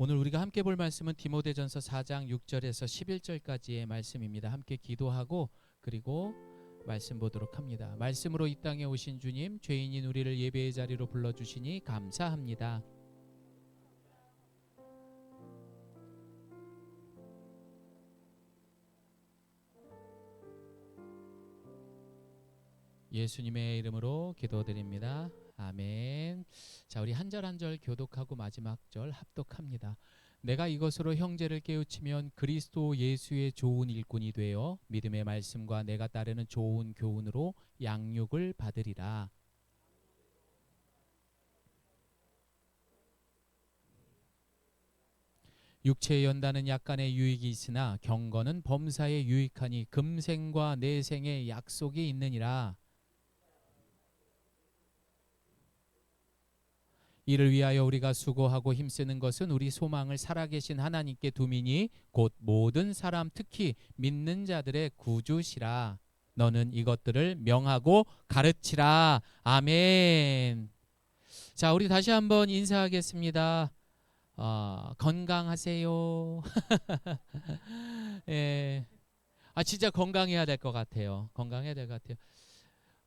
오늘 우리가 함께 볼 말씀은 디모데전서 4장 6절에서 11절까지의 말씀입니다. 함께 기도하고 그리고 말씀 보도록 합니다. 말씀으로 이 땅에 오신 주님, 죄인인 우리를 예배의 자리로 불러주시니 감사합니다. 예수님의 이름으로 기도드립니다. 아멘. 자, 우리 한 절 한 절 교독하고 마지막 절 합독합니다. 내가 이것으로 형제를 깨우치면 그리스도 예수의 좋은 일꾼이 되어 믿음의 말씀과 내가 따르는 좋은 교훈으로 양육을 받으리라. 육체의 연단은 약간의 유익이 있으나 경건은 범사에 유익하니 금생과 내생의 약속이 있느니라. 이를 위하여 우리가 수고하고 힘쓰는 것은 우리 소망을 살아계신 하나님께 두미니 곧 모든 사람 특히 믿는 자들의 구주시라. 너는 이것들을 명하고 가르치라. 아멘. 자, 우리 다시 한번 인사하겠습니다. 건강하세요. 예. 진짜 건강해야 될 것 같아요. 건강해야 될 것 같아요.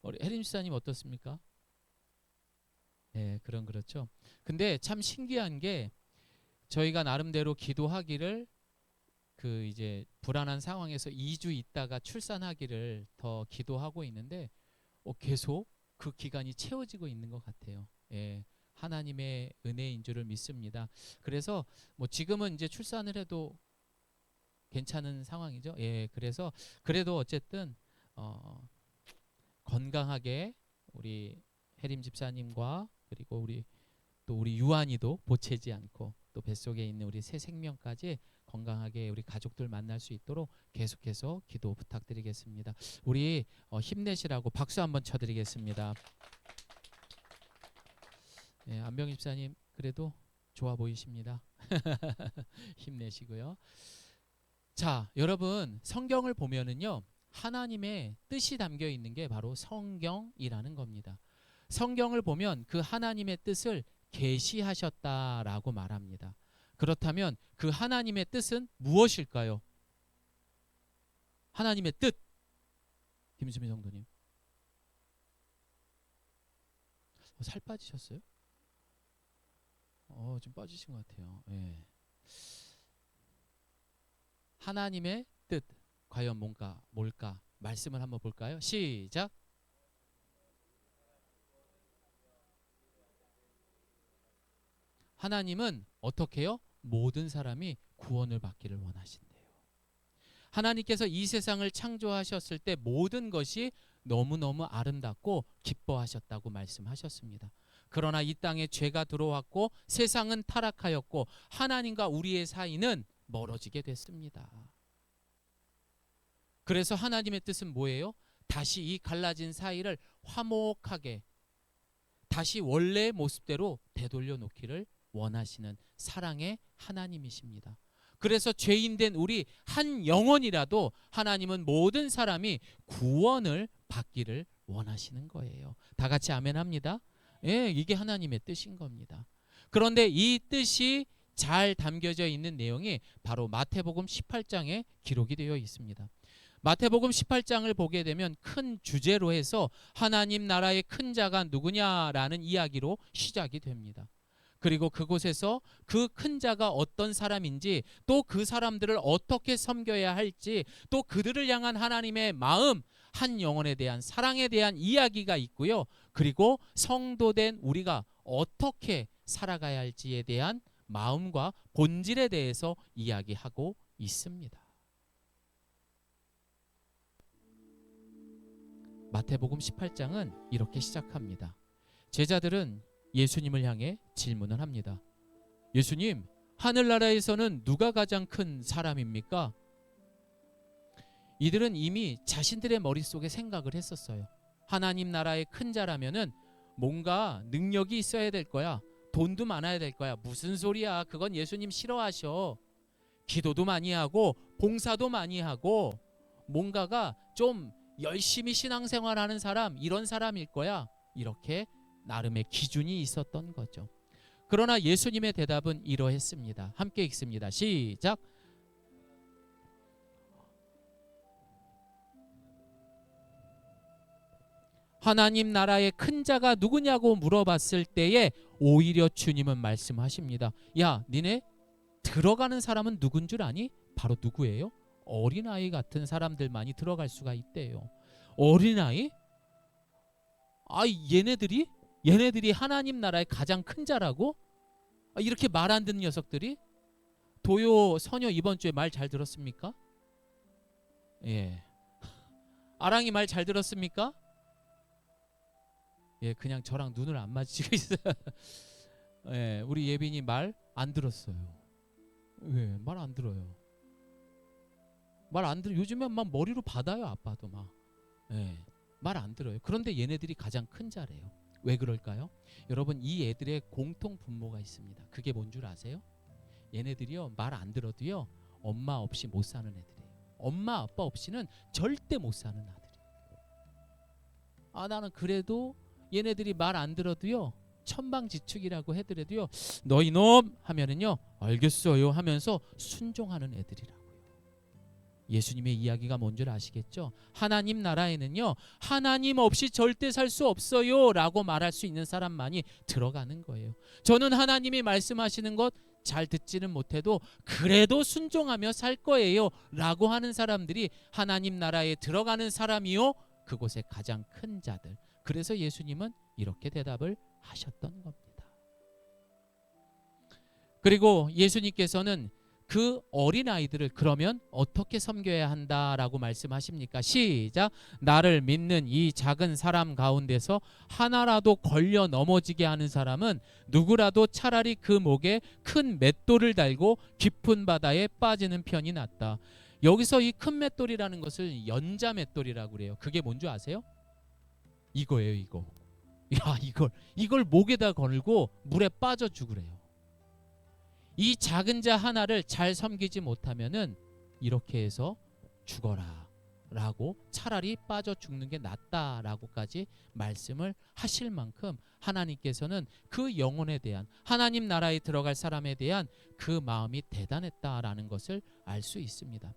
우리 혜림 집사님 어떻습니까? 네, 그렇죠. 근데 참 신기한 게 저희가 나름대로 기도하기를 이제 불안한 상황에서 2주 있다가 출산하기를 더 기도하고 있는데 계속 그 기간이 채워지고 있는 것 같아요. 예, 하나님의 은혜인 줄을 믿습니다. 그래서 뭐 지금은 이제 출산을 해도 괜찮은 상황이죠. 예, 그래서 그래도 어쨌든 건강하게 우리 혜림 집사님과 그리고 우리 유한이도 보채지 않고 또 뱃속에 있는 우리 새 생명까지 건강하게 우리 가족들 만날 수 있도록 계속해서 기도 부탁드리겠습니다. 우리 힘내시라고 박수 한번 쳐드리겠습니다. 네, 안병희 집사님 그래도 좋아 보이십니다. 힘내시고요. 자, 여러분 성경을 보면은요 하나님의 뜻이 담겨 있는 게 바로 성경이라는 겁니다. 성경을 보면 그 하나님의 뜻을 계시하셨다라고 말합니다. 그렇다면 그 하나님의 뜻은 무엇일까요? 하나님의 뜻. 김수미 성도님. 살 빠지셨어요? 좀 빠지신 것 같아요. 예. 하나님의 뜻 과연 뭘까? 말씀을 한번 볼까요? 시작. 하나님은 어떻게 해요? 모든 사람이 구원을 받기를 원하신대요. 하나님께서 이 세상을 창조하셨을 때 모든 것이 너무너무 아름답고 기뻐하셨다고 말씀하셨습니다. 그러나 이 땅에 죄가 들어왔고 세상은 타락하였고 하나님과 우리의 사이는 멀어지게 됐습니다. 그래서 하나님의 뜻은 뭐예요? 다시 이 갈라진 사이를 화목하게 다시 원래의 모습대로 되돌려 놓기를 원하시는 사랑의 하나님이십니다. 그래서 죄인된 우리 한 영혼이라도 하나님은 모든 사람이 구원을 받기를 원하시는 거예요. 다 같이 아멘 합니다. 예, 이게 하나님의 뜻인 겁니다. 그런데 이 뜻이 잘 담겨져 있는 내용이 바로 마태복음 18장에 기록이 되어 있습니다. 마태복음 18장을 보게 되면 큰 주제로 해서 하나님 나라의 큰 자가 누구냐라는 이야기로 시작이 됩니다. 그리고 그곳에서 그 큰 자가 어떤 사람인지 또 그 사람들을 어떻게 섬겨야 할지 또 그들을 향한 하나님의 마음, 한 영혼에 대한 사랑에 대한 이야기가 있고요. 그리고 성도된 우리가 어떻게 살아가야 할지에 대한 마음과 본질에 대해서 이야기하고 있습니다. 마태복음 18장은 이렇게 시작합니다. 제자들은 예수님을 향해 질문을 합니다. 예수님, 하늘나라에서는 누가 가장 큰 사람입니까? 이들은 이미 자신들의 머릿속에 생각을 했었어요. 하나님 나라의 큰 자라면은 뭔가 능력이 있어야 될 거야. 돈도 많아야 될 거야. 무슨 소리야? 그건 예수님 싫어하셔. 기도도 많이 하고 봉사도 많이 하고 뭔가가 좀 열심히 신앙생활하는 사람, 이런 사람일 거야. 이렇게 나름의 기준이 있었던 거죠. 그러나 예수님의 대답은 이러했습니다. 함께 읽습니다. 시작. 하나님 나라의 큰 자가 누구냐고 물어봤을 때에 오히려 주님은 말씀하십니다. 야, 니네 들어가는 사람은 누군 줄 아니? 바로 누구예요? 어린아이 같은 사람들만이 들어갈 수가 있대요. 어린아이? 아, 얘네들이 하나님 나라의 가장 큰 자라고? 이렇게 말 안 듣는 녀석들이? 도요 서녀 이번 주에 말 잘 들었습니까? 예. 아랑이 말 잘 들었습니까? 예, 그냥 저랑 눈을 안 마주치고 있어요. 예, 우리 예빈이 말 안 들었어요. 왜? 말 안 들어요. 말 안 들어. 요즘엔 막 머리로 받아요, 아빠도 막. 예, 말 안 들어요. 그런데 얘네들이 가장 큰 자래요. 왜 그럴까요? 여러분, 이 애들의 공통 분모가 있습니다. 그게 뭔 줄 아세요? 얘네들이요, 말 안 들어도요, 엄마 없이 못 사는 애들이에요. 엄마 아빠 없이는 절대 못 사는 아들이에요. 아, 나는 그래도 얘네들이 말 안 들어도요, 천방지축이라고 해더라도요, 너희 놈 하면은요, 알겠어요 하면서 순종하는 애들이라고요. 예수님의 이야기가 뭔 줄 아시겠죠? 하나님 나라에는요, 하나님 없이 절대 살 수 없어요 라고 말할 수 있는 사람만이 들어가는 거예요. 저는 하나님이 말씀하시는 것 잘 듣지는 못해도 그래도 순종하며 살 거예요 라고 하는 사람들이 하나님 나라에 들어가는 사람이요, 그곳의 가장 큰 자들. 그래서 예수님은 이렇게 대답을 하셨던 겁니다. 그리고 예수님께서는 그 어린아이들을 그러면 어떻게 섬겨야 한다라고 말씀하십니까? 시작. 나를 믿는 이 작은 사람 가운데서 하나라도 걸려 넘어지게 하는 사람은 누구라도 차라리 그 목에 큰 맷돌을 달고 깊은 바다에 빠지는 편이 낫다. 여기서 이 큰 맷돌이라는 것을 연자 맷돌이라고 그래요. 그게 뭔지 아세요? 이거예요, 이거. 야, 이걸 목에다 걸고 물에 빠져 죽으래요. 이 작은 자 하나를 잘 섬기지 못하면은 이렇게 해서 죽어라 라고, 차라리 빠져 죽는 게 낫다라고까지 말씀을 하실 만큼 하나님께서는 그 영혼에 대한, 하나님 나라에 들어갈 사람에 대한 그 마음이 대단했다라는 것을 알 수 있습니다.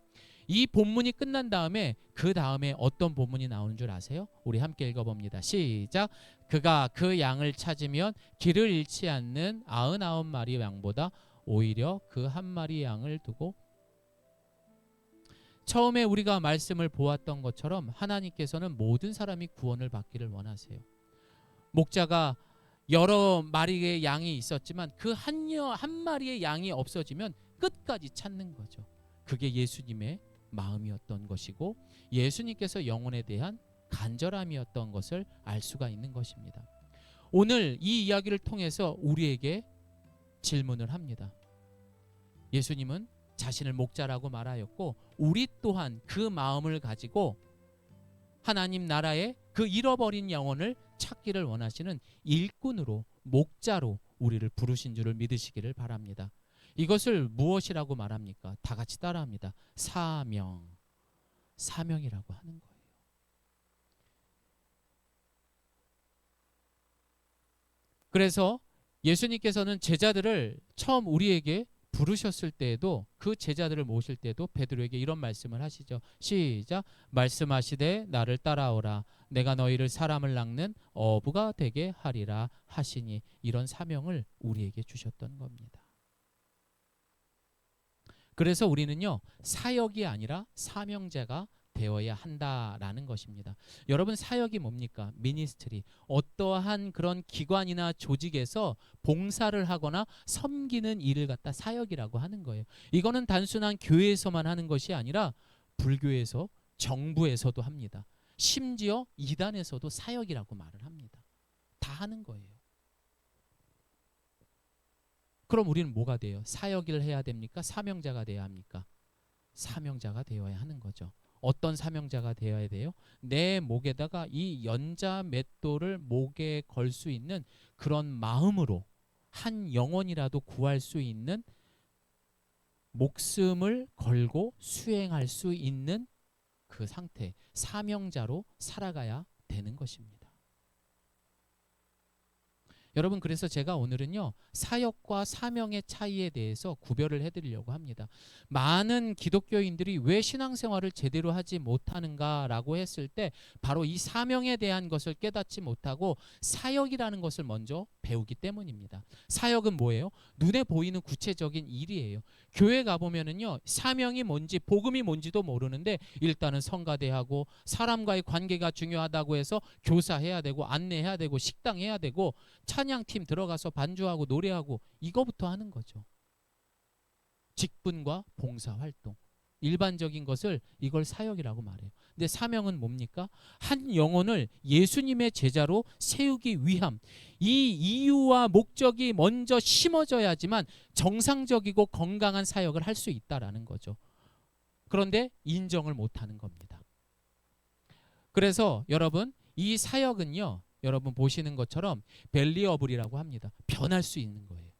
이 본문이 끝난 다음에 그 다음에 어떤 본문이 나오는 줄 아세요? 우리 함께 읽어봅니다. 시작. 그가 그 양을 찾으면 길을 잃지 않는 99마리 양보다 오히려 그 한 마리 양을 두고, 처음에 우리가 말씀을 보았던 것처럼 하나님께서는 모든 사람이 구원을 받기를 원하세요. 목자가 여러 마리의 양이 있었지만 그 한 마리의 양이 없어지면 끝까지 찾는 거죠. 그게 예수님의 마음이었던 것이고 예수님께서 영혼에 대한 간절함이었던 것을 알 수가 있는 것입니다. 오늘 이 이야기를 통해서 우리에게 질문을 합니다. 예수님은 자신을 목자라고 말하였고 우리 또한 그 마음을 가지고 하나님 나라의 그 잃어버린 영혼을 찾기를 원하시는 일꾼으로, 목자로 우리를 부르신 줄을 믿으시기를 바랍니다. 이것을 무엇이라고 말합니까? 다 같이 따라합니다. 사명이라고 하는 거예요. 그래서 예수님께서는 제자들을 처음 우리에게 부르셨을 때에도, 그 제자들을 모실 때도 베드로에게 이런 말씀을 하시죠. 시작. 말씀하시되 나를 따라오라. 내가 너희를 사람을 낚는 어부가 되게 하리라 하시니, 이런 사명을 우리에게 주셨던 겁니다. 그래서 우리는요, 사역이 아니라 사명자가 되어야 한다라는 것입니다. 여러분, 사역이 뭡니까? 미니스트리. 어떠한 그런 기관이나 조직에서 봉사를 하거나 섬기는 일을 갖다 사역이라고 하는 거예요. 이거는 단순한 교회에서만 하는 것이 아니라 불교에서, 정부에서도 합니다. 심지어 이단에서도 사역이라고 말을 합니다. 다 하는 거예요. 그럼 우리는 뭐가 돼요? 사역을 해야 됩니까? 사명자가 돼야 합니까? 사명자가 되어야 하는 거죠. 어떤 사명자가 되어야 돼요? 내 목에다가 이 연자 맷돌을 목에 걸 수 있는 그런 마음으로 한 영혼이라도 구할 수 있는, 목숨을 걸고 수행할 수 있는 그 상태, 사명자로 살아가야 되는 것입니다. 여러분, 그래서 제가 오늘은요, 사역과 사명의 차이에 대해서 구별을 해드리려고 합니다. 많은 기독교인들이 왜 신앙생활을 제대로 하지 못하는가라고 했을 때 바로 이 사명에 대한 것을 깨닫지 못하고 사역이라는 것을 먼저 배우기 때문입니다. 사역은 뭐예요? 눈에 보이는 구체적인 일이에요. 교회 가보면은요, 사명이 뭔지 복음이 뭔지도 모르는데 일단은 성가대하고 사람과의 관계가 중요하다고 해서 교사해야 되고 안내해야 되고 식당해야 되고 찬양팀 들어가서 반주하고 노래하고 이거부터 하는 거죠. 직분과 봉사활동, 일반적인 것을 이걸 사역이라고 말해요. 근데 사명은 뭡니까? 한 영혼을 예수님의 제자로 세우기 위함, 이 이유와 목적이 먼저 심어져야지만 정상적이고 건강한 사역을 할 수 있다라는 거죠. 그런데 인정을 못하는 겁니다. 그래서 여러분, 이 사역은요, 여러분 보시는 것처럼 벨리어블이라고 합니다. 변할 수 있는 거예요.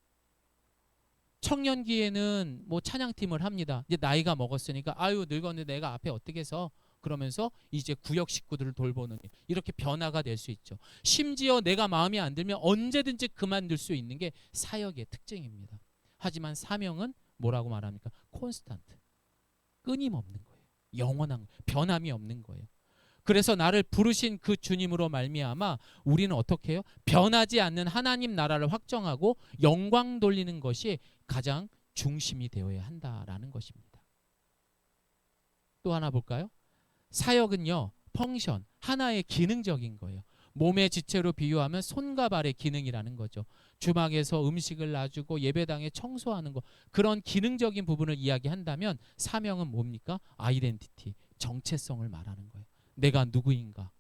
청년기에는 뭐 찬양팀을 합니다. 이제 나이가 먹었으니까 아유 늙었는데 내가 앞에 어떻게 서 그러면서 이제 구역 식구들을 돌보는 일. 이렇게 변화가 될 수 있죠. 심지어 내가 마음에 안 들면 언제든지 그만둘 수 있는 게 사역의 특징입니다. 하지만 사명은 뭐라고 말합니까? 콘스탄트, 끊임없는 거예요. 영원한, 변함이 없는 거예요. 그래서 나를 부르신 그 주님으로 말미암아 우리는 어떻게 해요? 변하지 않는 하나님 나라를 확정하고 영광 돌리는 것이 가장 중심이 되어야 한다라는 것입니다. 또 하나 볼까요? 사역은요, 펑션, 하나의 기능적인 거예요. 몸의 지체로 비유하면 손과 발의 기능이라는 거죠. 주막에서 음식을 놔주고 예배당에 청소하는 거, 그런 기능적인 부분을 이야기한다면 사명은 뭡니까? 아이덴티티, 정체성을 말하는 거예요. 내가 누구인가?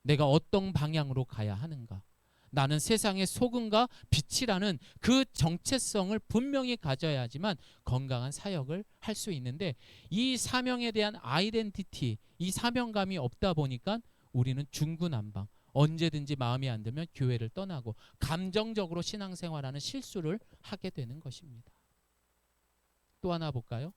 내가 어떤 방향으로 가야 하는가? 나는 세상의 소금과 빛이라는 그 정체성을 분명히 가져야지만 건강한 사역을 할 수 있는데 이 사명에 대한 아이덴티티, 이 사명감이 없다 보니까 우리는 중구난방, 언제든지 마음에 안 들면 교회를 떠나고 감정적으로 신앙생활하는 실수를 하게 되는 것입니다. 또 하나 볼까요?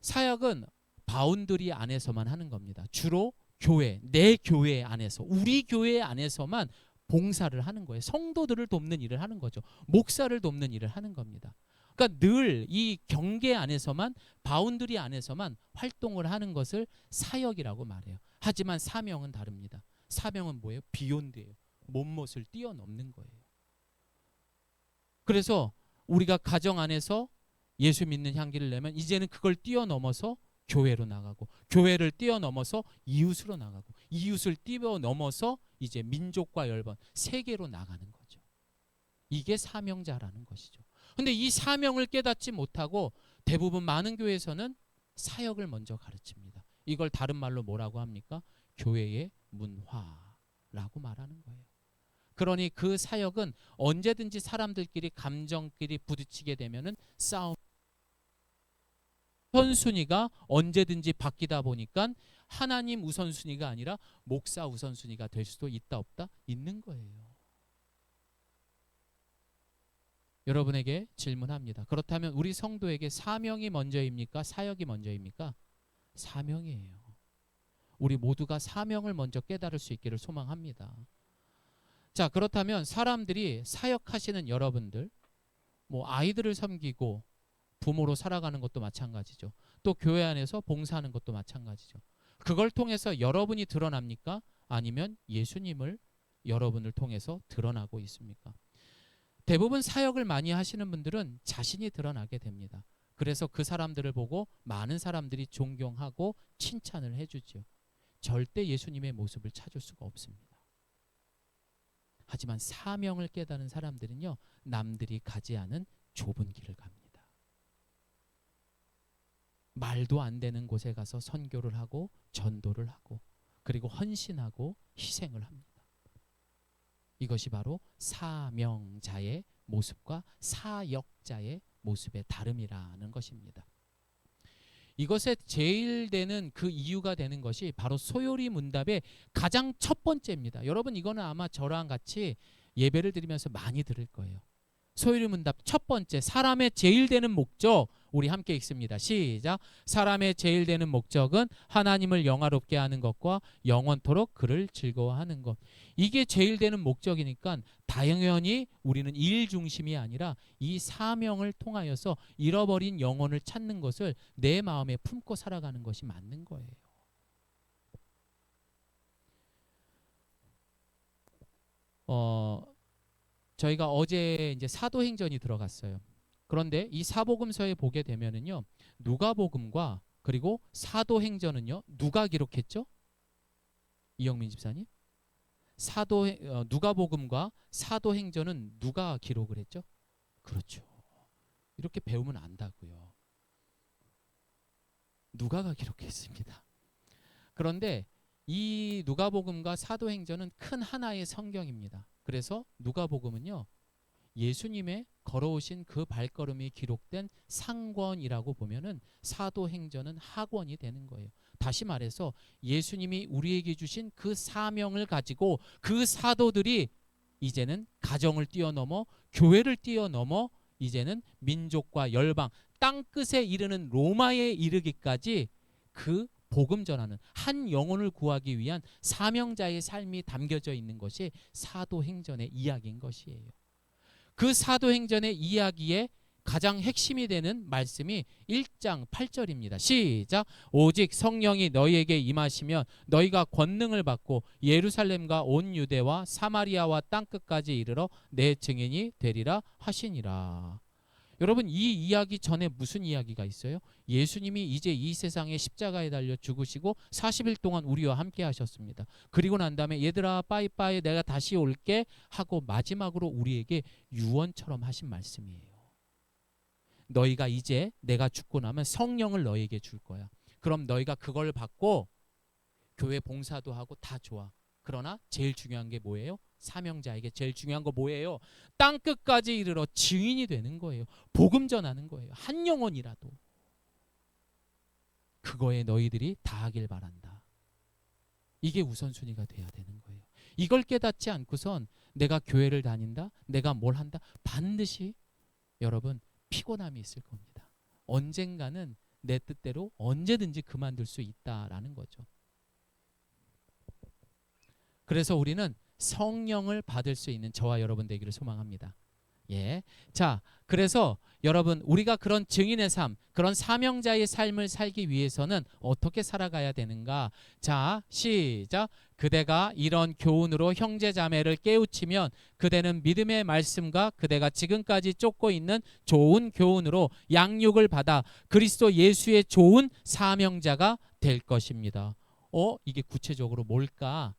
사역은 바운더리 안에서만 하는 겁니다. 주로 교회, 내 교회 안에서, 우리 교회 안에서만 봉사를 하는 거예요. 성도들을 돕는 일을 하는 거죠. 목사를 돕는 일을 하는 겁니다. 그러니까 늘 이 경계 안에서만, 바운더리 안에서만 활동을 하는 것을 사역이라고 말해요. 하지만 사명은 다릅니다. 사명은 뭐예요? 비욘드예요. 못못을 뛰어넘는 거예요. 그래서 우리가 가정 안에서 예수 믿는 향기를 내면 이제는 그걸 뛰어넘어서 교회로 나가고, 교회를 뛰어넘어서 이웃으로 나가고, 이웃을 뛰어넘어서 이제 민족과 열번, 세계로 나가는 거죠. 이게 사명자라는 것이죠. 근데 이 사명을 깨닫지 못하고 대부분 많은 교회에서는 사역을 먼저 가르칩니다. 이걸 다른 말로 뭐라고 합니까? 교회의 문화라고 말하는 거예요. 그러니 그 사역은 언제든지 사람들끼리 감정끼리 부딪히게 되면은 싸움, 우선순위가 언제든지 바뀌다 보니까 하나님 우선순위가 아니라 목사 우선순위가 될 수도 있다 없다? 있는 거예요. 여러분에게 질문합니다. 그렇다면 우리 성도에게 사명이 먼저입니까? 사역이 먼저입니까? 사명이에요. 우리 모두가 사명을 먼저 깨달을 수 있기를 소망합니다. 자, 그렇다면 사람들이 사역하시는 여러분들, 뭐 아이들을 섬기고 부모로 살아가는 것도 마찬가지죠. 또 교회 안에서 봉사하는 것도 마찬가지죠. 그걸 통해서 여러분이 드러납니까? 아니면 예수님을 여러분을 통해서 드러나고 있습니까? 대부분 사역을 많이 하시는 분들은 자신이 드러나게 됩니다. 그래서 그 사람들을 보고 많은 사람들이 존경하고 칭찬을 해주죠. 절대 예수님의 모습을 찾을 수가 없습니다. 하지만 사명을 깨달은 사람들은요, 남들이 가지 않은 좁은 길을 갑니다. 말도 안 되는 곳에 가서 선교를 하고 전도를 하고 그리고 헌신하고 희생을 합니다. 이것이 바로 사명자의 모습과 사역자의 모습의 다름이라는 것입니다. 이것에 제일 되는 그 이유가 되는 것이 바로 소요리 문답의 가장 첫 번째입니다. 여러분, 이거는 아마 저랑 같이 예배를 드리면서 많이 들을 거예요. 소요리 문답 첫 번째, 사람의 제일 되는 목적, 우리 함께 읽습니다. 시작. 사람의 제일 되는 목적은 하나님을 영화롭게 하는 것과 영원토록 그를 즐거워하는 것. 이게 제일 되는 목적이니까 당연히 우리는 일 중심이 아니라 이 사명을 통하여서 잃어버린 영혼을 찾는 것을 내 마음에 품고 살아가는 것이 맞는 거예요. 저희가 어제 이제 사도행전이 들어갔어요. 그런데 이 사복음서에 보게 되면은요, 누가복음과 그리고 사도행전은요, 누가 기록했죠? 이영민 집사님? 누가복음과 사도행전은 누가 기록을 했죠? 그렇죠. 이렇게 배우면 안다고요. 누가가 기록했습니다. 그런데 이 누가복음과 사도행전은 큰 하나의 성경입니다. 그래서 누가복음은요, 예수님의 걸어오신 그 발걸음이 기록된 상권이라고 보면은 사도행전은 학원이 되는 거예요. 다시 말해서 예수님이 우리에게 주신 그 사명을 가지고 그 사도들이 이제는 가정을 뛰어넘어 교회를 뛰어넘어 이제는 민족과 열방 땅끝에 이르는 로마에 이르기까지 그 복음 전하는 한 영혼을 구하기 위한 사명자의 삶이 담겨져 있는 것이 사도행전의 이야기인 것이에요. 그 사도행전의 이야기에 가장 핵심이 되는 말씀이 1장 8절입니다. 시작. 오직 성령이 너희에게 임하시면 너희가 권능을 받고 예루살렘과 온 유대와 사마리아와 땅끝까지 이르러 내 증인이 되리라 하시니라. 여러분, 이 이야기 전에 무슨 이야기가 있어요? 예수님이 이제 이 세상에 십자가에 달려 죽으시고 40일 동안 우리와 함께 하셨습니다. 그리고 난 다음에 얘들아 빠이빠이 내가 다시 올게 하고 마지막으로 우리에게 유언처럼 하신 말씀이에요. 너희가 이제 내가 죽고 나면 성령을 너희에게 줄 거야. 그럼 너희가 그걸 받고 교회 봉사도 하고 다 좋아. 그러나 제일 중요한 게 뭐예요? 사명자에게 제일 중요한 거 뭐예요? 땅 끝까지 이르러 증인이 되는 거예요. 복음 전하는 거예요. 한 영혼이라도. 그거에 너희들이 다하길 바란다. 이게 우선순위가 돼야 되는 거예요. 이걸 깨닫지 않고선 내가 교회를 다닌다, 내가 뭘 한다, 반드시 여러분 피곤함이 있을 겁니다. 언젠가는 내 뜻대로 언제든지 그만둘 수 있다라는 거죠. 그래서 우리는 성령을 받을 수 있는 저와 여러분 되기를 소망합니다. 예. 자, 그래서 여러분 우리가 그런 증인의 삶, 그런 사명자의 삶을 살기 위해서는 어떻게 살아가야 되는가? 자, 시작. 그대가 이런 교훈으로 형제 자매를 깨우치면 그대는 믿음의 말씀과 그대가 지금까지 쫓고 있는 좋은 교훈으로 양육을 받아 그리스도 예수의 좋은 사명자가 될 것입니다. 이게 구체적으로 뭘까?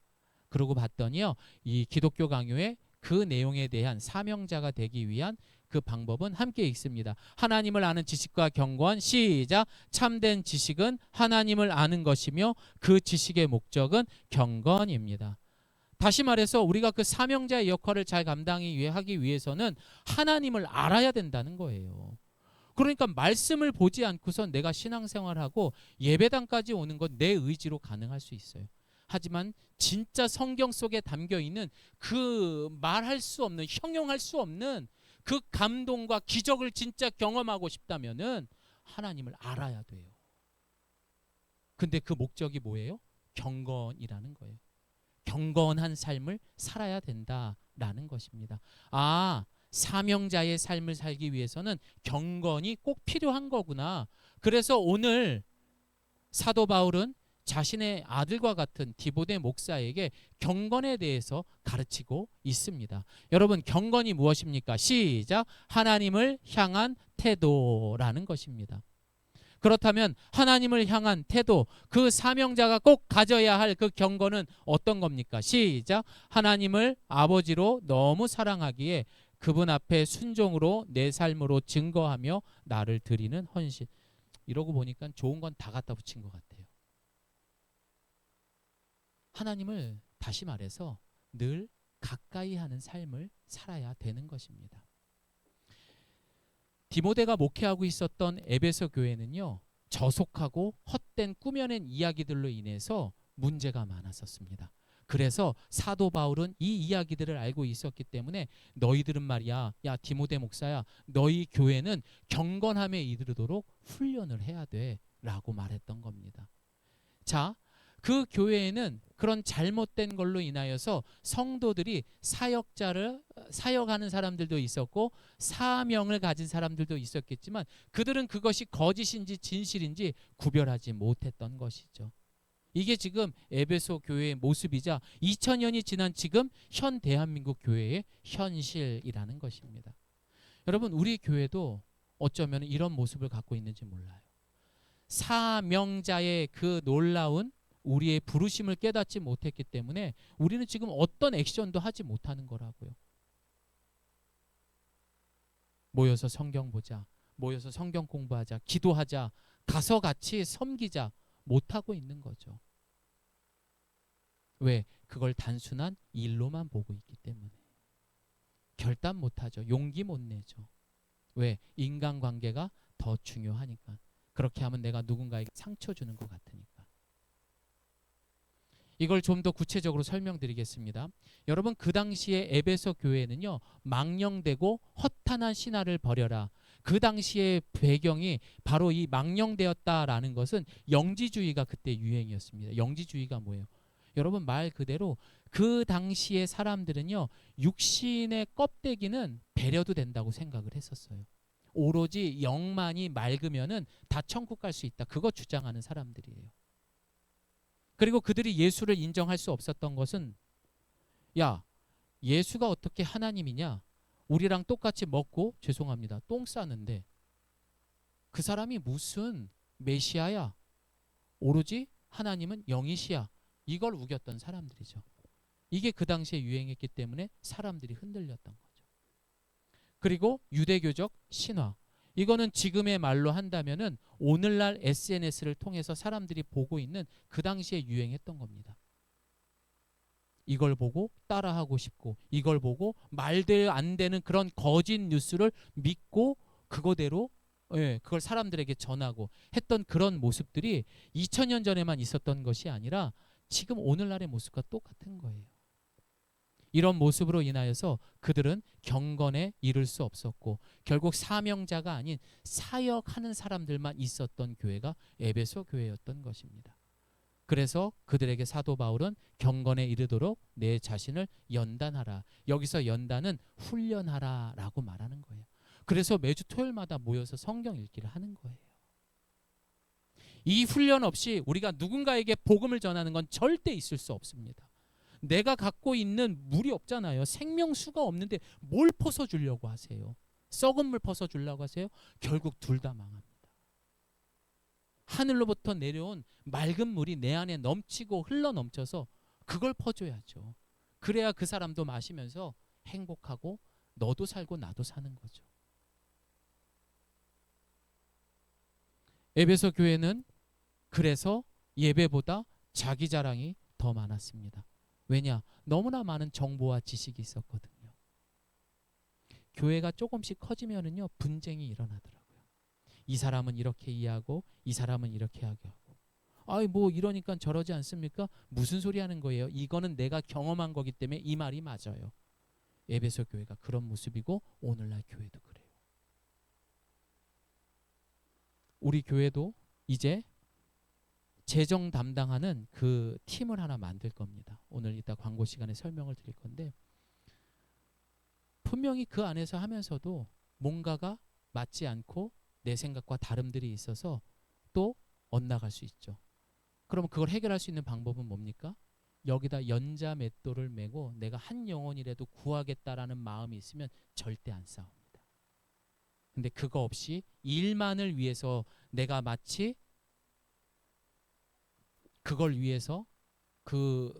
그러고 봤더니요, 이 기독교 강요의 그 내용에 대한 사명자가 되기 위한 그 방법은 함께 읽습니다. 하나님을 아는 지식과 경건. 시작. 참된 지식은 하나님을 아는 것이며 그 지식의 목적은 경건입니다. 다시 말해서 우리가 그 사명자의 역할을 잘 감당하기 위해서는 하나님을 알아야 된다는 거예요. 그러니까 말씀을 보지 않고선 내가 신앙생활하고 예배당까지 오는 건 내 의지로 가능할 수 있어요. 하지만 진짜 성경 속에 담겨있는 그 말할 수 없는, 형용할 수 없는 그 감동과 기적을 진짜 경험하고 싶다면은 하나님을 알아야 돼요. 근데 그 목적이 뭐예요? 경건이라는 거예요. 경건한 삶을 살아야 된다라는 것입니다. 사명자의 삶을 살기 위해서는 경건이 꼭 필요한 거구나. 그래서 오늘 사도 바울은 자신의 아들과 같은 디모데 목사에게 경건에 대해서 가르치고 있습니다. 여러분, 경건이 무엇입니까? 시작. 하나님을 향한 태도라는 것입니다. 그렇다면 하나님을 향한 태도, 그 사명자가 꼭 가져야 할 그 경건은 어떤 겁니까? 시작. 하나님을 아버지로 너무 사랑하기에 그분 앞에 순종으로 내 삶으로 증거하며 나를 드리는 헌신. 이러고 보니까 좋은 건 다 갖다 붙인 것 같아요. 하나님을 다시 말해서 늘 가까이 하는 삶을 살아야 되는 것입니다. 디모데가 목회하고 있었던 에베소 교회는요, 저속하고 헛된 꾸며낸 이야기들로 인해서 문제가 많았었습니다. 그래서 사도 바울은 이 이야기들을 알고 있었기 때문에 너희들은 말이야, 야 디모데 목사야, 너희 교회는 경건함에 이르도록 훈련을 해야 돼라고 말했던 겁니다. 자, 그 교회에는 그런 잘못된 걸로 인하여서 성도들이 사역하는 사람들도 있었고 사명을 가진 사람들도 있었겠지만 그들은 그것이 거짓인지 진실인지 구별하지 못했던 것이죠. 이게 지금 에베소 교회의 모습이자 2000년이 지난 지금 현 대한민국 교회의 현실이라는 것입니다. 여러분, 우리 교회도 어쩌면 이런 모습을 갖고 있는지 몰라요. 사명자의 그 놀라운 우리의 부르심을 깨닫지 못했기 때문에 우리는 지금 어떤 액션도 하지 못하는 거라고요. 모여서 성경 보자, 모여서 성경 공부하자, 기도하자, 가서 같이 섬기자 못하고 있는 거죠. 왜? 그걸 단순한 일로만 보고 있기 때문에. 결단 못하죠. 용기 못 내죠. 왜? 인간관계가 더 중요하니까. 그렇게 하면 내가 누군가에게 상처 주는 것 같으니까. 이걸 좀 더 구체적으로 설명드리겠습니다. 여러분, 그 당시에 에베소 교회는요, 망령되고 허탄한 신화를 버려라. 그 당시의 배경이 바로 이 망령되었다라는 것은 영지주의가 그때 유행이었습니다. 영지주의가 뭐예요? 여러분, 말 그대로 그 당시의 사람들은요, 육신의 껍데기는 배려도 된다고 생각을 했었어요. 오로지 영만이 맑으면은 다 천국 갈 수 있다. 그거 주장하는 사람들이에요. 그리고 그들이 예수를 인정할 수 없었던 것은, 야, 예수가 어떻게 하나님이냐? 우리랑 똑같이 먹고, 죄송합니다, 똥 싸는데 그 사람이 무슨 메시아야? 오로지 하나님은 영이시야. 이걸 우겼던 사람들이죠. 이게 그 당시에 유행했기 때문에 사람들이 흔들렸던 거죠. 그리고 유대교적 신화, 이거는 지금의 말로 한다면은 오늘날 SNS를 통해서 사람들이 보고 있는 그 당시에 유행했던 겁니다. 이걸 보고 따라하고 싶고, 이걸 보고 말도 안 되는 그런 거짓 뉴스를 믿고 그거대로 그걸 사람들에게 전하고 했던 그런 모습들이 2000년 전에만 있었던 것이 아니라 지금 오늘날의 모습과 똑같은 거예요. 이런 모습으로 인하여서 그들은 경건에 이를 수 없었고 결국 사명자가 아닌 사역하는 사람들만 있었던 교회가 에베소 교회였던 것입니다. 그래서 그들에게 사도 바울은 경건에 이르도록 내 자신을 연단하라. 여기서 연단은 훈련하라 라고 말하는 거예요. 그래서 매주 토요일마다 모여서 성경 읽기를 하는 거예요. 이 훈련 없이 우리가 누군가에게 복음을 전하는 건 절대 있을 수 없습니다. 내가 갖고 있는 물이 없잖아요. 생명수가 없는데 뭘 퍼서 주려고 하세요? 썩은 물 퍼서 주려고 하세요? 결국 둘 다 망합니다. 하늘로부터 내려온 맑은 물이 내 안에 넘치고 흘러 넘쳐서 그걸 퍼줘야죠. 그래야 그 사람도 마시면서 행복하고 너도 살고 나도 사는 거죠. 에베소 교회는 그래서 예배보다 자기 자랑이 더 많았습니다. 왜냐? 너무나 많은 정보와 지식이 있었거든요. 교회가 조금씩 커지면은요, 분쟁이 일어나더라고요. 이 사람은 이렇게 이해하고 이 사람은 이렇게 하고, 아이 뭐 이러니까 저러지 않습니까? 무슨 소리 하는 거예요? 이거는 내가 경험한 거기 때문에 이 말이 맞아요. 에베소 교회가 그런 모습이고 오늘날 교회도 그래요. 우리 교회도 이제 재정 담당하는 그 팀을 하나 만들 겁니다. 오늘 이따 광고 시간에 설명을 드릴 건데, 분명히 그 안에서 하면서도 뭔가가 맞지 않고 내 생각과 다름들이 있어서 또 엇나갈 수 있죠. 그러면 그걸 해결할 수 있는 방법은 뭡니까? 여기다 연자 맷돌을 메고 내가 한 영혼이라도 구하겠다라는 마음이 있으면 절대 안 싸웁니다. 근데 그거 없이 일만을 위해서 내가 마치 그걸 위해서 그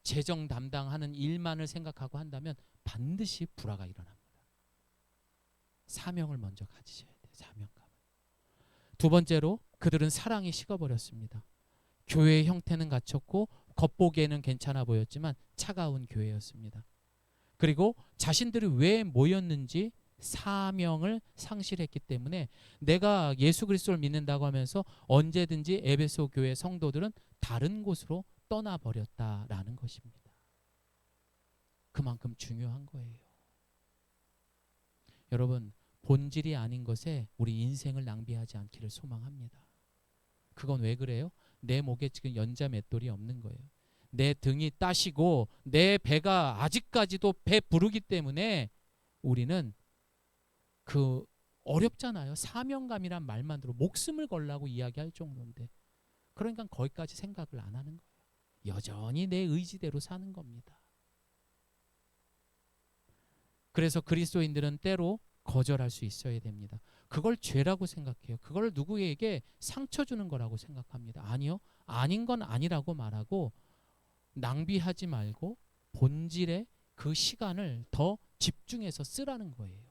재정 담당하는 일만을 생각하고 한다면 반드시 불화가 일어납니다. 사명을 먼저 가지셔야 돼요. 사명감을. 두 번째로 그들은 사랑이 식어버렸습니다. 교회의 형태는 갖췄고 겉보기에는 괜찮아 보였지만 차가운 교회였습니다. 그리고 자신들이 왜 모였는지 사명을 상실했기 때문에 내가 예수 그리스도를 믿는다고 하면서 언제든지 에베소 교회 성도들은 다른 곳으로 떠나버렸다라는 것입니다. 그만큼 중요한 거예요. 여러분, 본질이 아닌 것에 우리 인생을 낭비하지 않기를 소망합니다. 그건 왜 그래요? 내 목에 지금 연자 맷돌이 없는 거예요. 내 등이 따시고 내 배가 아직까지도 배 부르기 때문에 우리는 그 어렵잖아요. 사명감이란 말만 들어 목숨을 걸라고 이야기할 정도인데, 그러니까 거기까지 생각을 안 하는 거예요. 여전히 내 의지대로 사는 겁니다. 그래서 그리스도인들은 때로 거절할 수 있어야 됩니다. 그걸 죄라고 생각해요. 그걸 누구에게 상처 주는 거라고 생각합니다. 아니요. 아닌 건 아니라고 말하고 낭비하지 말고 본질에 그 시간을 더 집중해서 쓰라는 거예요.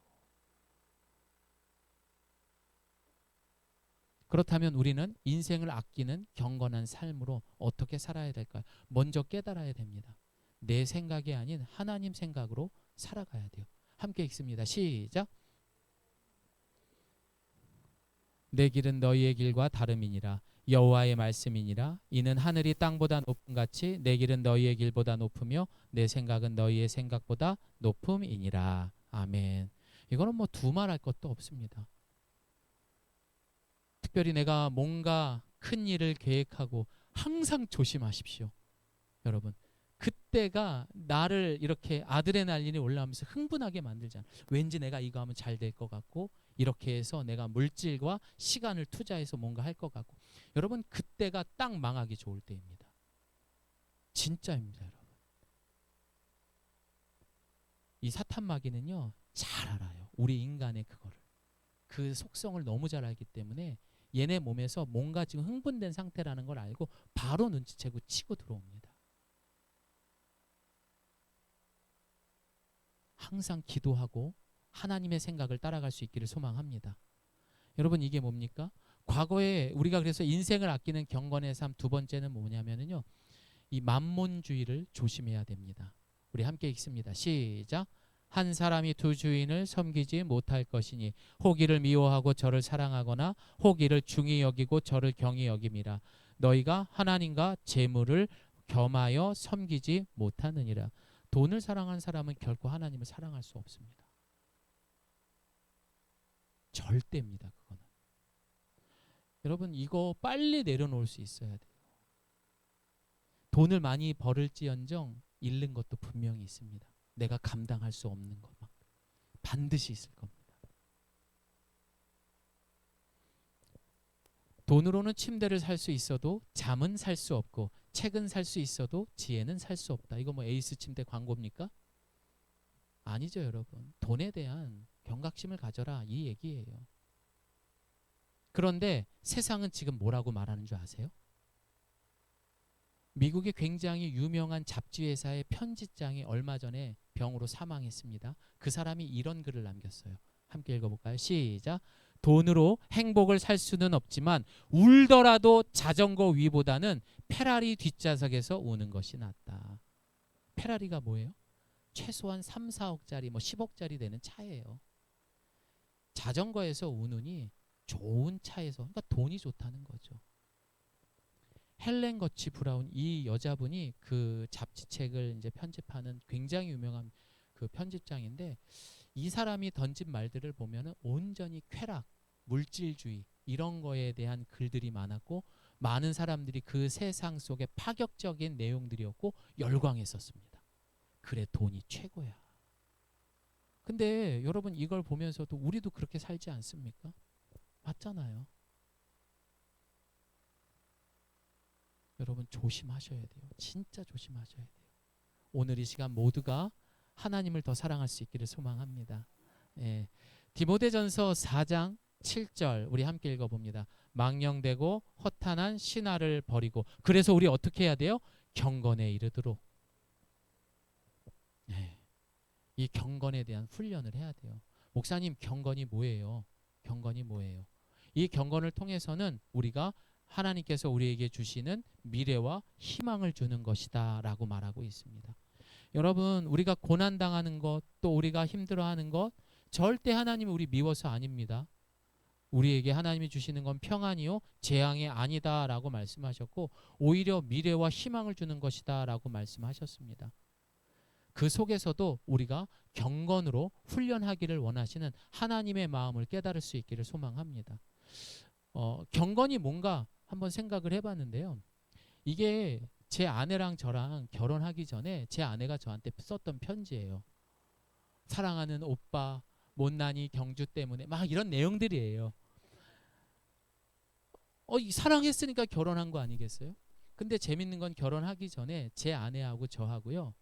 그렇다면 우리는 인생을 아끼는 경건한 삶으로 어떻게 살아야 될까요? 먼저 깨달아야 됩니다. 내 생각이 아닌 하나님 생각으로 살아가야 돼요. 함께 읽습니다. 시작. 내 길은 너희의 길과 다름이니라. 여호와의 말씀이니라. 이는 하늘이 땅보다 높음 같이 내 길은 너희의 길보다 높으며 내 생각은 너희의 생각보다 높음이니라. 아멘. 이거는 뭐 두말할 것도 없습니다. 특별히 내가 뭔가 큰 일을 계획하고 항상 조심하십시오. 여러분, 그때가 나를 이렇게 아드레날린이 올라오면서 흥분하게 만들잖아. 왠지 내가 이거 하면 잘 될 것 같고, 이렇게 해서 내가 물질과 시간을 투자해서 뭔가 할 것 같고. 여러분, 그때가 딱 망하기 좋을 때입니다. 진짜입니다, 여러분. 이 사탄 마귀는요, 잘 알아요. 우리 인간의 그거를. 그 속성을 너무 잘 알기 때문에 얘네 몸에서 뭔가 지금 흥분된 상태라는 걸 알고 바로 눈치채고 치고 들어옵니다. 항상 기도하고 하나님의 생각을 따라갈 수 있기를 소망합니다. 여러분, 이게 뭡니까? 과거에 우리가 그래서 인생을 아끼는 경건의 삶 두 번째는 뭐냐면요, 이 만몬주의를 조심해야 됩니다. 우리 함께 읽습니다. 시작. 한 사람이 두 주인을 섬기지 못할 것이니 혹 이를 미워하고 저를 사랑하거나 혹 이를 중히 여기고 저를 경히 여김이라. 너희가 하나님과 재물을 겸하여 섬기지 못하느니라. 돈을 사랑한 사람은 결코 하나님을 사랑할 수 없습니다. 절대입니다. 그거는. 여러분, 이거 빨리 내려놓을 수 있어야 돼요. 돈을 많이 벌을지언정 잃는 것도 분명히 있습니다. 내가 감당할 수 없는 것만 반드시 있을 겁니다. 돈으로는 침대를 살 수 있어도 잠은 살 수 없고 책은 살 수 있어도 지혜는 살 수 없다. 이거 뭐 에이스 침대 광고입니까? 아니죠, 여러분. 돈에 대한 경각심을 가져라, 이 얘기예요. 그런데 세상은 지금 뭐라고 말하는 줄 아세요? 미국의 굉장히 유명한 잡지회사의 편집장이 얼마 전에 병으로 사망했습니다. 그 사람이 이런 글을 남겼어요. 함께 읽어볼까요? 시작. 돈으로 행복을 살 수는 없지만 울더라도 자전거 위보다는 페라리 뒷좌석에서 우는 것이 낫다. 페라리가 뭐예요? 최소한 3, 4억짜리 뭐 10억짜리 되는 차예요. 자전거에서 우느니 좋은 차에서, 그러니까 돈이 좋다는 거죠. 헬렌 거치 브라운, 이 여자분이 그 잡지책을 이제 편집하는 굉장히 유명한 그 편집장인데, 이 사람이 던진 말들을 보면은 온전히 쾌락, 물질주의 이런 거에 대한 글들이 많았고, 많은 사람들이 그 세상 속에 파격적인 내용들이었고 열광했었습니다. 그래, 돈이 최고야. 근데 여러분, 이걸 보면서도 우리도 그렇게 살지 않습니까? 맞잖아요. 여러분, 조심하셔야 돼요. 진짜 조심하셔야 돼요. 오늘 이 시간 모두가 하나님을 더 사랑할 수 있기를 소망합니다. 예. 디모데전서 4장 7절 우리 함께 읽어봅니다. 망령되고 허탄한 신화를 버리고. 그래서 우리 어떻게 해야 돼요? 경건에 이르도록. 예. 이 경건에 대한 훈련을 해야 돼요. 목사님, 경건이 뭐예요? 경건이 뭐예요? 이 경건을 통해서는 우리가 하나님께서 우리에게 주시는 미래와 희망을 주는 것이다 라고 말하고 있습니다. 여러분, 우리가 고난당하는 것, 또 우리가 힘들어하는 것 절대 하나님이 우리 미워서 아닙니다. 우리에게 하나님이 주시는 건 평안이요 재앙이 아니다 라고 말씀하셨고, 오히려 미래와 희망을 주는 것이다 라고 말씀하셨습니다. 그 속에서도 우리가 경건으로 훈련하기를 원하시는 하나님의 마음을 깨달을 수 있기를 소망합니다. 경건이 뭔가 한번 생각을 해봤는데요. 이게 제 아내랑 저랑 결혼하기 전에 제 아내가 저한테 썼던 편지예요. 사랑하는 오빠, 못난이 경주 때문에 막 이런 내용들이에요. 사랑했으니까 결혼한 거 아니겠어요? 근데 재밌는 건 결혼하기 전에 제 아내하고 저하고요.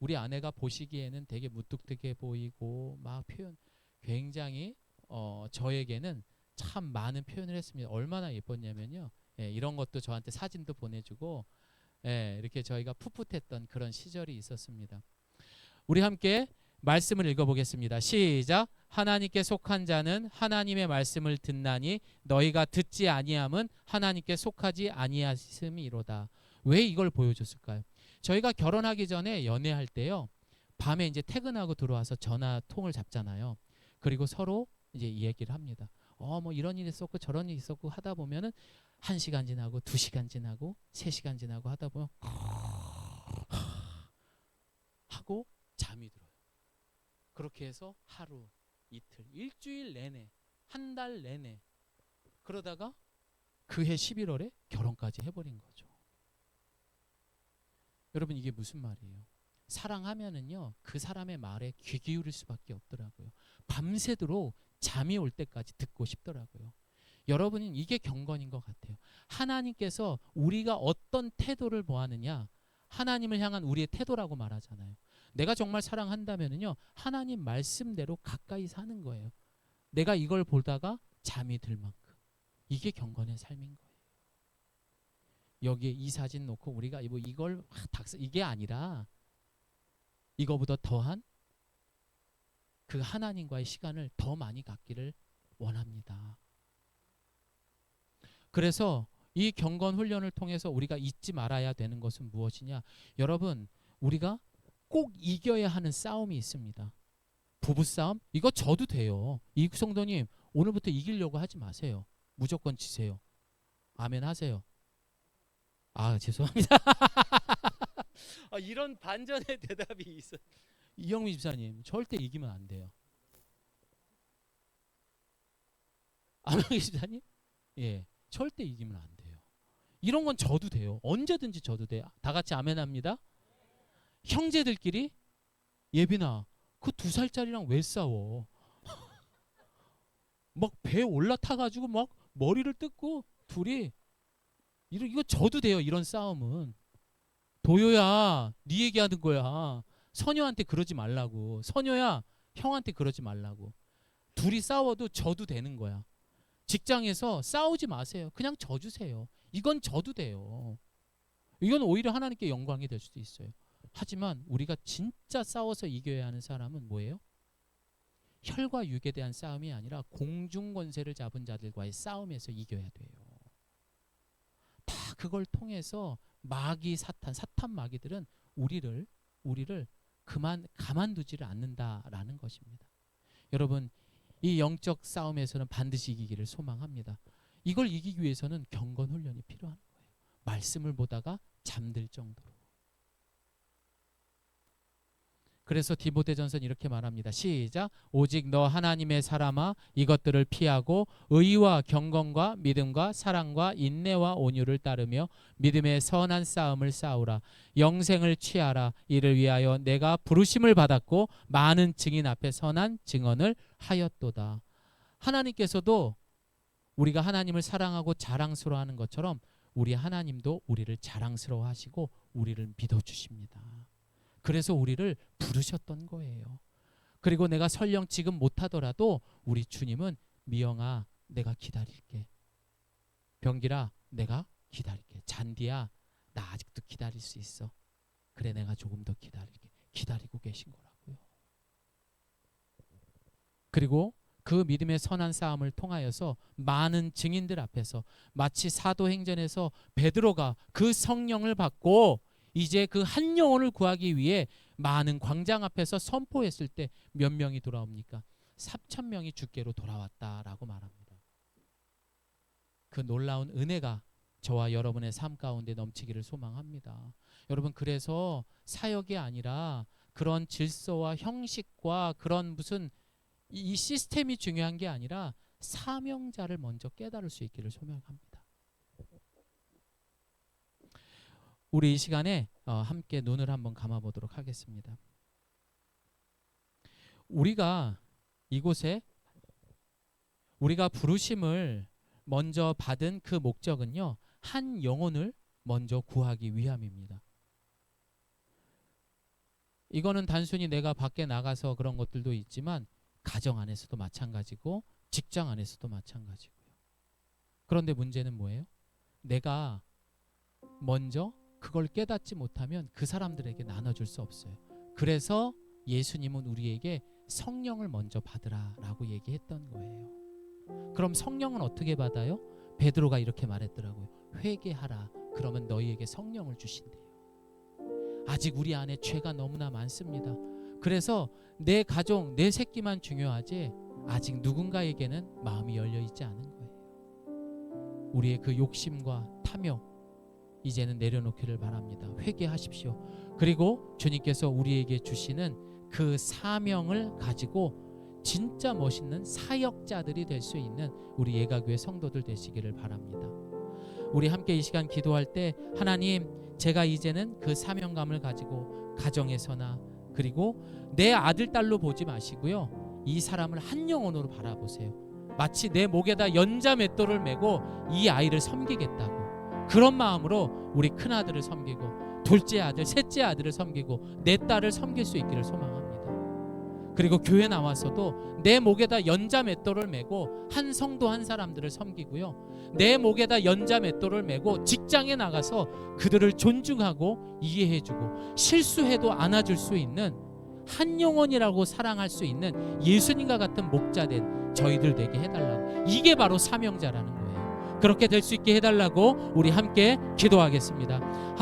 우리 아내가 보시기에는 되게 무뚝뚝해 보이고 막 표현 굉장히 저에게는 참 많은 표현을 했습니다. 얼마나 예뻤냐면요. 예, 이런 것도 저한테 사진도 보내주고 예, 이렇게 저희가 풋풋했던 그런 시절이 있었습니다. 우리 함께 말씀을 읽어보겠습니다. 시작. 하나님께 속한 자는 하나님의 말씀을 듣나니 너희가 듣지 아니함은 하나님께 속하지 아니하심이로다. 왜 이걸 보여줬을까요? 저희가 결혼하기 전에 연애할 때요. 밤에 이제 퇴근하고 들어와서 전화 통을 잡잖아요. 그리고 서로 이제 이 얘기를 합니다. 뭐 이런 일이 있었고 저런 일이 있었고 하다 보면은 1시간 지나고 2시간 지나고 3시간 지나고 하다 보면 하고 잠이 들어요. 그렇게 해서 하루, 이틀, 일주일 내내, 한 달 내내 그러다가 그해 11월에 결혼까지 해버린 거죠. 여러분 이게 무슨 말이에요? 사랑하면은요 그 사람의 말에 귀 기울일 수밖에 없더라고요. 밤새도록 잠이 올 때까지 듣고 싶더라고요. 여러분은 이게 경건인 것 같아요. 하나님께서 우리가 어떤 태도를 보았느냐, 하나님을 향한 우리의 태도라고 말하잖아요. 내가 정말 사랑한다면은요 하나님 말씀대로 가까이 사는 거예요. 내가 이걸 보다가 잠이 들 만큼. 이게 경건의 삶인 거예요. 여기에 이 사진 놓고 우리가 이걸 이게 아니라 이거보다 더한 그 하나님과의 시간을 더 많이 갖기를 원합니다. 그래서 이 경건 훈련을 통해서 우리가 잊지 말아야 되는 것은 무엇이냐? 여러분, 우리가 꼭 이겨야 하는 싸움이 있습니다. 부부싸움? 이거 져도 돼요. 이국 성도님, 오늘부터 이기려고 하지 마세요. 무조건 지세요. 아멘 하세요. 죄송합니다. 이런 반전의 대답이 있어. 이영미 집사님, 절대 이기면 안 돼요. 아멘 집사님? 예, 절대 이기면 안 돼요. 이런 건 져도 돼요. 언제든지 져도 돼요. 다 같이 아멘 합니다. 형제들끼리 예빈아, 그 2살짜리랑 왜 싸워? 막 배에 올라타가지고 막 머리를 뜯고 둘이 이거 져도 돼요. 이런 싸움은. 도요야, 네 얘기하는 거야. 선녀한테 그러지 말라고. 선녀야, 형한테 그러지 말라고. 둘이 싸워도 져도 되는 거야. 직장에서 싸우지 마세요. 그냥 져주세요. 이건 져도 돼요. 이건 오히려 하나님께 영광이 될 수도 있어요. 하지만 우리가 진짜 싸워서 이겨야 하는 사람은 뭐예요? 혈과 육에 대한 싸움이 아니라 공중 권세를 잡은 자들과의 싸움에서 이겨야 돼요. 다 그걸 통해서 마귀 사탄 마귀들은 우리를 가만두지를 않는다라는 것입니다. 여러분, 이 영적 싸움에서는 반드시 이기기를 소망합니다. 이걸 이기기 위해서는 경건 훈련이 필요한 거예요. 말씀을 보다가 잠들 정도로. 그래서 디모데전서는 이렇게 말합니다. 시작. 오직 너 하나님의 사람아 이것들을 피하고 의와 경건과 믿음과 사랑과 인내와 온유를 따르며 믿음의 선한 싸움을 싸우라. 영생을 취하라. 이를 위하여 내가 부르심을 받았고 많은 증인 앞에 선한 증언을 하였도다. 하나님께서도 우리가 하나님을 사랑하고 자랑스러워하는 것처럼 우리 하나님도 우리를 자랑스러워하시고 우리를 믿어주십니다. 그래서 우리를 부르셨던 거예요. 그리고 내가 설령 지금 못하더라도 우리 주님은 미영아 내가 기다릴게. 병길아 내가 기다릴게. 잔디야 나 아직도 기다릴 수 있어. 그래 내가 조금 더 기다릴게. 기다리고 계신 거라고요. 그리고 그 믿음의 선한 싸움을 통하여서 많은 증인들 앞에서 마치 사도행전에서 베드로가 그 성령을 받고 이제 그 한 영혼을 구하기 위해 많은 광장 앞에서 선포했을 때 몇 명이 돌아옵니까? 3,000명이 주께로 돌아왔다라고 말합니다. 그 놀라운 은혜가 저와 여러분의 삶 가운데 넘치기를 소망합니다. 여러분, 그래서 사역이 아니라 그런 질서와 형식과 그런 무슨 이 시스템이 중요한 게 아니라 사명자를 먼저 깨달을 수 있기를 소망합니다. 우리 이 시간에 함께 눈을 한번 감아보도록 하겠습니다. 우리가 이곳에 우리가 부르심을 먼저 받은 그 목적은요, 한 영혼을 먼저 구하기 위함입니다. 이거는 단순히 내가 밖에 나가서 그런 것들도 있지만 가정 안에서도 마찬가지고 직장 안에서도 마찬가지고요. 그런데 문제는 뭐예요? 내가 먼저 그걸 깨닫지 못하면 그 사람들에게 나눠줄 수 없어요. 그래서 예수님은 우리에게 성령을 먼저 받으라 라고 얘기했던 거예요. 그럼 성령은 어떻게 받아요? 베드로가 이렇게 말했더라고요. 회개하라. 그러면 너희에게 성령을 주신대요. 아직 우리 안에 죄가 너무나 많습니다. 그래서 내 가족, 내 새끼만 중요하지 아직 누군가에게는 마음이 열려있지 않은 거예요. 우리의 그 욕심과 탐욕 이제는 내려놓기를 바랍니다. 회개하십시오. 그리고 주님께서 우리에게 주시는 그 사명을 가지고 진짜 멋있는 사역자들이 될 수 있는 우리 예가교회 성도들 되시기를 바랍니다. 우리 함께 이 시간 기도할 때 하나님, 제가 이제는 그 사명감을 가지고 가정에서나 그리고 내 아들, 딸로 보지 마시고요, 이 사람을 한 영혼으로 바라보세요. 마치 내 목에다 연자 맷돌을 메고 이 아이를 섬기겠다고, 그런 마음으로 우리 큰아들을 섬기고 둘째 아들, 셋째 아들을 섬기고 내 딸을 섬길 수 있기를 소망합니다. 그리고 교회 나와서도 내 목에다 연자 맷돌을 메고 한 성도 한 사람들을 섬기고요, 내 목에다 연자 맷돌을 메고 직장에 나가서 그들을 존중하고 이해해주고 실수해도 안아줄 수 있는 한 영혼이라고 사랑할 수 있는 예수님과 같은 목자된 저희들 되게 해달라고. 이게 바로 사명자라는 거예요. 그렇게 될 수 있게 해달라고 우리 함께 기도하겠습니다.